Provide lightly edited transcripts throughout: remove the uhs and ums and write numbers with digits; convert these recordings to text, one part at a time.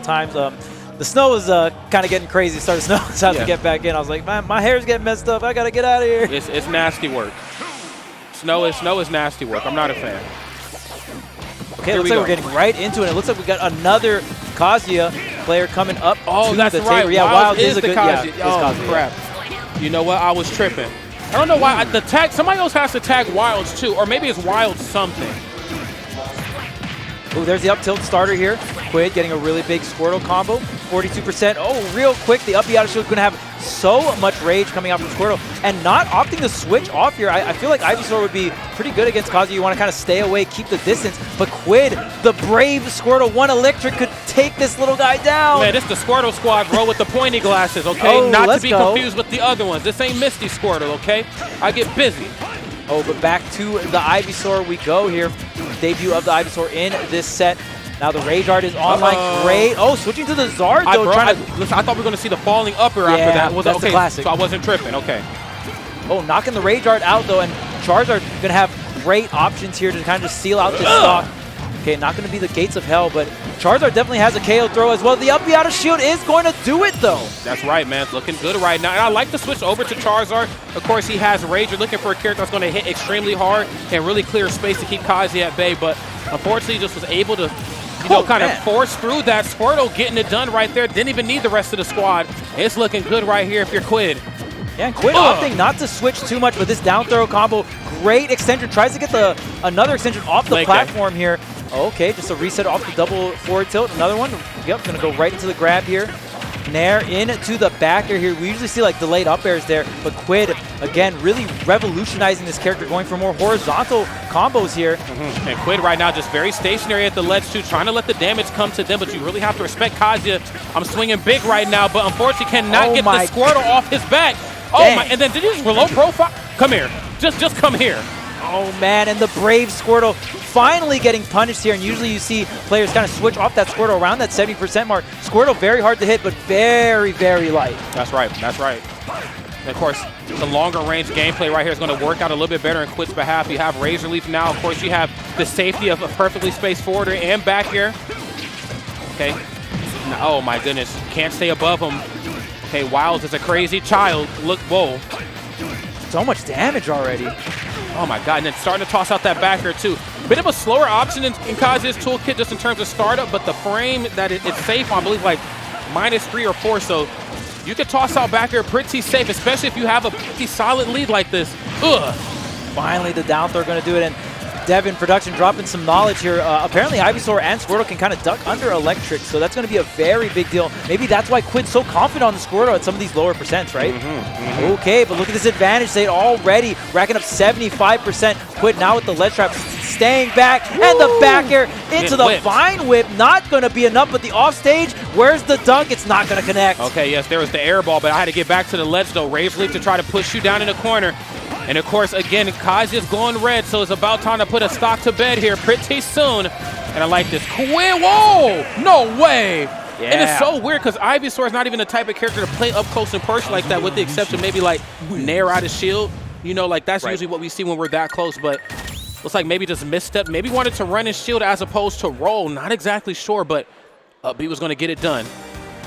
times. The snow was kind of getting crazy. It started snowing, so I had to get back in. I was like, man, my hair's getting messed up. I got to get out of here. It's nasty work. Snow is nasty work. I'm not a fan. Okay, looks like we're getting right into it. It looks like we got another Kazuya player coming up. Oh, that's right. Table. Yeah, Wildz is a good Kazuya. Yeah, oh, crap. You know what? I was tripping. I don't know why. The tag. Somebody else has to tag Wildz too, or maybe it's Wildz something. Oh, there's the up tilt starter here. Quidd getting a really big Squirtle combo. 42%. Oh, real quick. The up out shield is going to have so much rage coming out from Squirtle. And not opting to switch off here. I feel like Ivysaur would be pretty good against Kazuya. You want to kind of stay away, keep the distance. But Quidd, the brave Squirtle, one electric could take this little guy down. Man, this is the Squirtle squad, bro, with the pointy glasses, okay? Oh, not to be confused with the other ones. This ain't Misty Squirtle, okay? I get busy. Oh, but back to the Ivysaur we go here. Debut of the Ivysaur in this set. Now the Rage Art is online. Great. Oh, switching to the Zard, though. Listen, I thought we were going to see the falling upper after that. That's okay, the classic. So I wasn't tripping. Okay. Oh, knocking the Rage Art out, though, and Charizard going to have great options here to kind of just seal out this stock. Okay, not going to be the Gates of Hell, but Charizard definitely has a KO throw as well. The up out of shield is going to do it, though. That's right, man. It's looking good right now. And I like to switch over to Charizard. Of course, he has Rage. You're looking for a character that's going to hit extremely hard and really clear space to keep Kazuya at bay. But unfortunately, just was able to, kind of force through that. Squirtle getting it done right there. Didn't even need the rest of the squad. It's looking good right here if you're Quidd. Yeah, and Quidd opting not to switch too much, but this down throw combo, great extension. Tries to get another extension off the platform here. Okay, just a reset off the double forward tilt. Another one. Yep, going to go right into the grab here. Nair into the backer here. We usually see like delayed up airs there, but Quidd, again, really revolutionizing this character, going for more horizontal combos here. And Quidd right now just very stationary at the ledge too, trying to let the damage come to them, but you really have to respect Kazuya. I'm swinging big right now, but unfortunately cannot get the Squirtle off his back. Oh my, and then did he just low profile? Come here, just come here. Oh man, and the brave Squirtle finally getting punished here, and usually you see players kind of switch off that Squirtle around that 70% mark. Squirtle very hard to hit, but very, very light. That's right, that's right. And of course, the longer range gameplay right here is going to work out a little bit better in Quidd's behalf. You have Razor Leaf now. Of course, you have the safety of a perfectly spaced forwarder and back here. Okay. Oh my goodness, can't stay above him. Okay, Wildz is a crazy child. Look, whoa. So much damage already. Oh my god, and then starting to toss out that backer too. Bit of a slower option in Kazuya's toolkit just in terms of startup, but the frame that it's safe on, I believe like -3 or 4, so you could toss out backer pretty safe, especially if you have a pretty solid lead like this. Ugh. Finally the down throw going to do it, and Devin Production dropping some knowledge here. Apparently Ivysaur and Squirtle can kind of duck under electric, so that's going to be a very big deal. Maybe that's why Quidd's so confident on the Squirtle at some of these lower percents, right? Okay, but look at this advantage state already, racking up 75%. Quidd now with the ledge trap, staying back, and the back air into the Vine Whip. Not going to be enough, but the offstage, where's the dunk? It's not going to connect. Okay, yes, there was the air ball, but I had to get back to the ledge though. Razor Leaf to try to push you down in the corner. And of course, again, Kazuya's going red, so it's about time to put a stock to bed here pretty soon. And I like this. Quidd, whoa! No way! Yeah. And it's so weird because Ivysaur is not even the type of character to play up close and personal like that, with the exception maybe like Nair out of shield. You know, like that's usually what we see when we're that close, but looks like maybe just misstep. Maybe wanted to run his shield as opposed to roll. Not exactly sure, but B was going to get it done.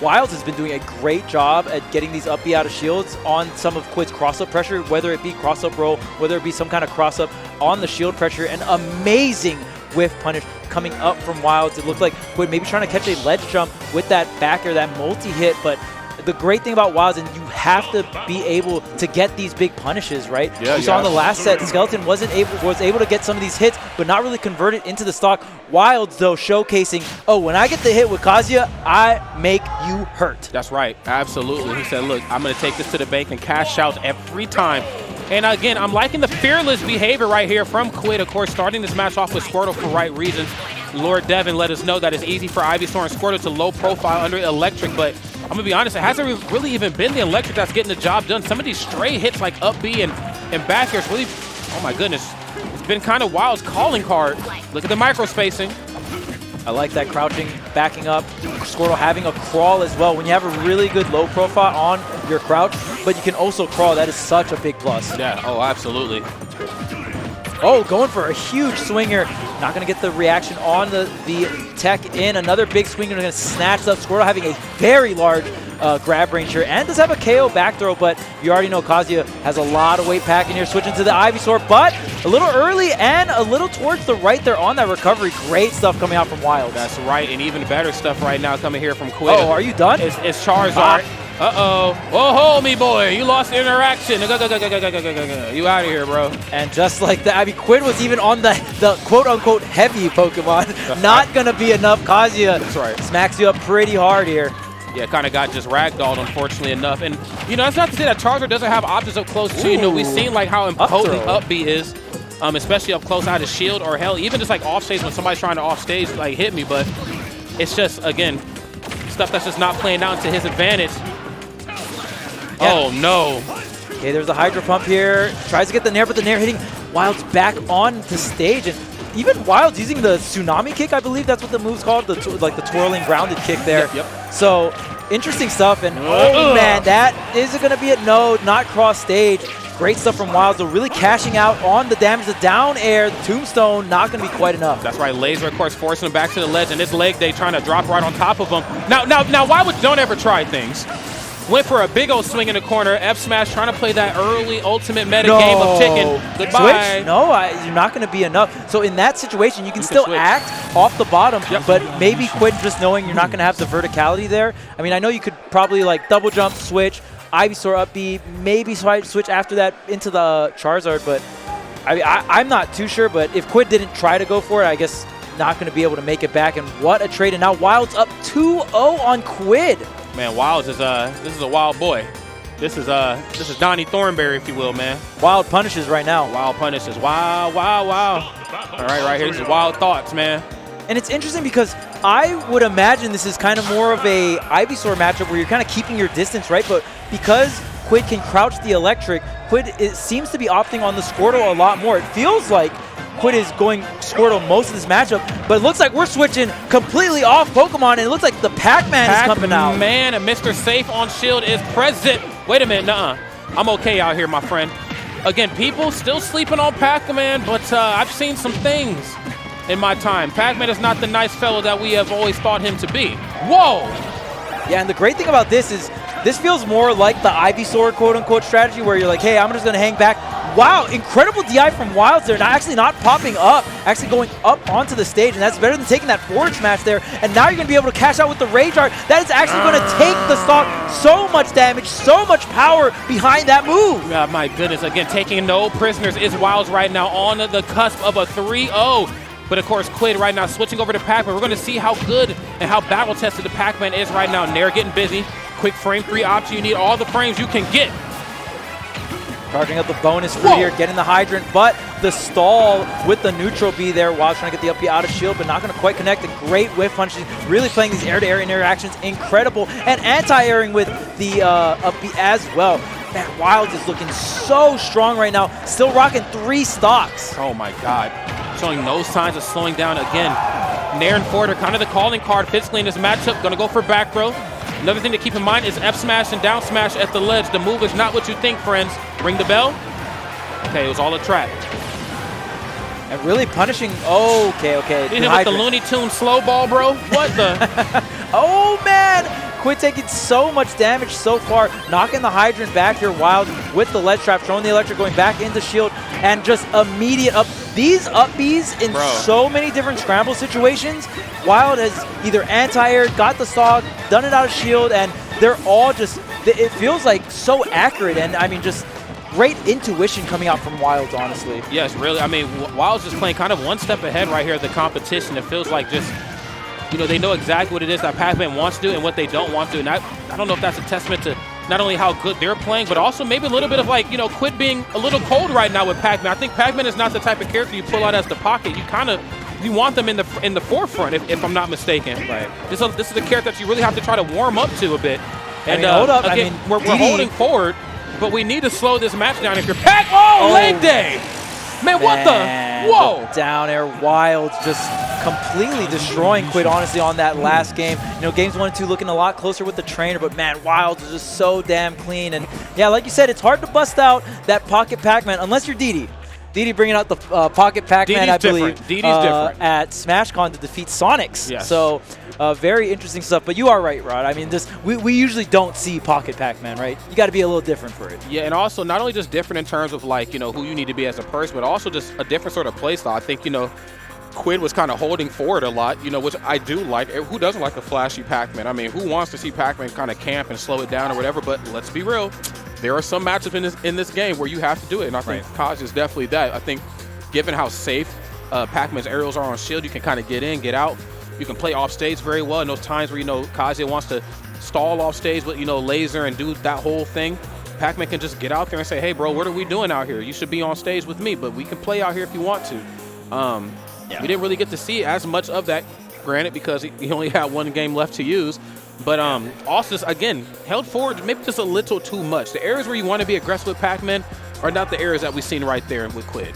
Wildz has been doing a great job at getting these up B out of shields on some of Quidd's cross-up pressure, whether it be cross-up roll, whether it be some kind of cross-up on the shield pressure. An amazing whiff punish coming up from Wildz. It looked like Quidd maybe trying to catch a ledge jump with that backer, that multi-hit, but the great thing about Wildz, and you have to be able to get these big punishes, right? Yeah, we saw in the last set, Skeleton was able to get some of these hits, but not really convert it into the stock. Wildz, though, showcasing, oh, when I get the hit with Kazuya, I make you hurt. That's right, absolutely. He said, look, I'm going to take this to the bank and cash out every time. And again, I'm liking the fearless behavior right here from Quidd. Of course, starting this match off with Squirtle for right reasons. Lord Devin let us know that it's easy for Ivysaur and Squirtle to low profile under electric, but I'm going to be honest, it hasn't really even been the electric that's getting the job done. Some of these stray hits like up B and back airs really, oh my goodness, it's been kind of Wild's calling card. Look at the micro spacing. I like that crouching, backing up, Squirtle having a crawl as well. When you have a really good low profile on your crouch, but you can also crawl, that is such a big plus. Yeah, oh, absolutely. Oh, going for a huge swinger. Not going to get the reaction on the tech in. Another big swing, and going to snatch up. Squirtle having a very large grab range here, and does have a KO back throw, but you already know Kazuya has a lot of weight pack in here. Switching to the Ivysaur, but a little early and a little towards the right there on that recovery. Great stuff coming out from Wildz. That's right, and even better stuff right now coming here from Quidd. Oh, are you done? It's Charizard. Uh-oh. Oh, me boy. You lost the interaction. You out of here, bro. And just like that, I mean, Quidd was even on the quote-unquote heavy Pokemon. Not going to be enough. Kazuya smacks you up pretty hard here. Yeah, kind of got just ragdolled, unfortunately enough. And, you know, that's not to say that Charizard doesn't have options up close, too. You know, we've seen, like, how imposing up B is, especially up close out of shield, or hell, even just, like, off stage when somebody's trying to off stage, like, hit me. But it's just, again, stuff that's just not playing out to his advantage. Yeah. Oh, no. Okay, there's the Hydro Pump here. Tries to get the Nair, but the Nair hitting Wildz back on the stage. And even Wildz using the Tsunami Kick, I believe that's what the move's called, like the twirling grounded kick there. Yep. So, interesting stuff. And, oh, man, that is going to be a no, not cross stage. Great stuff from Wildz, though, really cashing out on the damage. The down air, the Tombstone, not going to be quite enough. That's right. Laser, of course, forcing him back to the ledge. And this leg day trying to drop right on top of him. Now, why would don't ever try things? Went for a big old swing in the corner. F smash trying to play that early ultimate meta game of chicken. Goodbye. Switch? No, you're not going to be enough. So in that situation, you can still act off the bottom, but maybe Quidd just knowing you're not going to have the verticality there. I mean, I know you could probably like double jump, switch, Ivysaur up B, maybe switch after that into the Charizard, but I'm not too sure. But if Quidd didn't try to go for it, I guess not going to be able to make it back. And what a trade. And now Wildz up 2-0 on Quidd. Man, Wildz is this is a wild boy. This is Donnie Thornberry, if you will, man. Wild punishes right now. Wild punishes. Wow. All right here. This is Wild Thoughts, man. And it's interesting because I would imagine this is kind of more of a Ivysaur matchup where you're kind of keeping your distance, right? But because Quidd can crouch the electric, Quidd seems to be opting on the Squirtle a lot more. It feels like Quidd is going Squirtle most of this matchup, but it looks like we're switching completely off Pokemon, and it looks like the Pac-Man is coming out. Pac-Man and Mr. Safe on shield is present. Wait a minute, I'm okay out here, my friend. Again, people still sleeping on Pac-Man, but I've seen some things in my time. Pac-Man is not the nice fellow that we have always thought him to be. Whoa! Yeah, and the great thing about this is this feels more like the Ivysaur quote-unquote strategy where you're like, hey, I'm just going to hang back. Wow, incredible DI from Wildz there. Actually not popping up, actually going up onto the stage, and that's better than taking that forward smash there. And now you're going to be able to cash out with the Rage Art. That is actually going to take the stock. So much damage, so much power behind that move. Yeah, my goodness. Again, taking no prisoners is Wildz right now on the cusp of a 3-0. But of course, Quidd right now switching over to Pac-Man. We're going to see how good and how battle-tested the Pac-Man is right now. Nair getting busy. Quick frame 3 option. You need all the frames you can get. Charging up the bonus through here, getting the Hydrant, but the stall with the neutral B there while trying to get the up B out of shield, but not going to quite connect. A great whiff punch. Really playing these air-to-air interactions. Incredible. And anti-airing with the up B as well. Man, Wildz is looking so strong right now. Still rocking 3 stocks. Oh my God. Showing no signs of slowing down again. Nair and Ford are kind of the calling card physically in this matchup. Going to go for back throw. Another thing to keep in mind is F smash and down smash at the ledge. The move is not what you think, friends. Ring the bell. Okay, it was all a trap. And really punishing. Okay. Hit him with the Looney Tunes slow ball, bro. What the? Oh, man. Quidd taking so much damage so far. Knocking the Hydrant back here. Wildz with the ledge trap. Throwing the electric, going back into shield. And just immediate up. These up Bs in so many different scramble situations. Wildz has either anti-aired, got the stock, done it out of shield, and they're all just, it feels like so accurate. And I mean, just great intuition coming out from Wildz, honestly. Yes, really. I mean, Wildz is playing kind of one step ahead right here of the competition. It feels like just, you know, they know exactly what it is that Pac-Man wants to do and what they don't want to. And I don't know if that's a testament to not only how good they're playing, but also maybe a little bit of like, you know, Quidd being a little cold right now with Pac-Man. I think Pac-Man is not the type of character you pull out as the pocket. You want them in the forefront, if I'm not mistaken. Right. This is a character that you really have to try to warm up to a bit. And hold up. Again, we're holding forward, but we need to slow this match down. If you're Pac, leg day. Man, what the? Whoa! Down air, Wildz just completely destroying Quidd, honestly, on that last game. You know, games 1 and 2 looking a lot closer with the trainer, but man, Wildz is just so damn clean. And yeah, like you said, it's hard to bust out that pocket Pac-Man unless you're DD. DD bringing out the Pocket Pac-Man, I believe, DD's different. at SmashCon to defeat Sonics. Yes. So very interesting stuff. But you are right, Rod. I mean, we usually don't see Pocket Pac-Man, right? You got to be a little different for it. Yeah, and also not only just different in terms of like, who you need to be as a person, but also just a different sort of play style. I think, Quidd was kind of holding forward a lot, which I do like. Who doesn't like a flashy Pac-Man? I mean, who wants to see Pac-Man kind of camp and slow it down or whatever? But let's be real. There are some matchups in this game where you have to do it, and I think Kazuya is definitely that. I think given how safe Pac-Man's aerials are on shield, you can kind of get in, get out. You can play off stage very well in those times where, Kazuya wants to stall off stage with, laser and do that whole thing. Pac-Man can just get out there and say, hey, bro, what are we doing out here? You should be on stage with me, but we can play out here if you want to. We didn't really get to see as much of that, granted, because he only had one game left to use. But Austin, again, held forward maybe just a little too much. The areas where you want to be aggressive with Pac-Man are not the areas that we've seen right there with Quidd.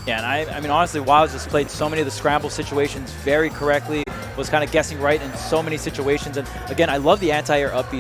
Yeah, and I mean, honestly, Wildz just played so many of the scramble situations very correctly, was kind of guessing right in so many situations. And again, I love the anti-air up B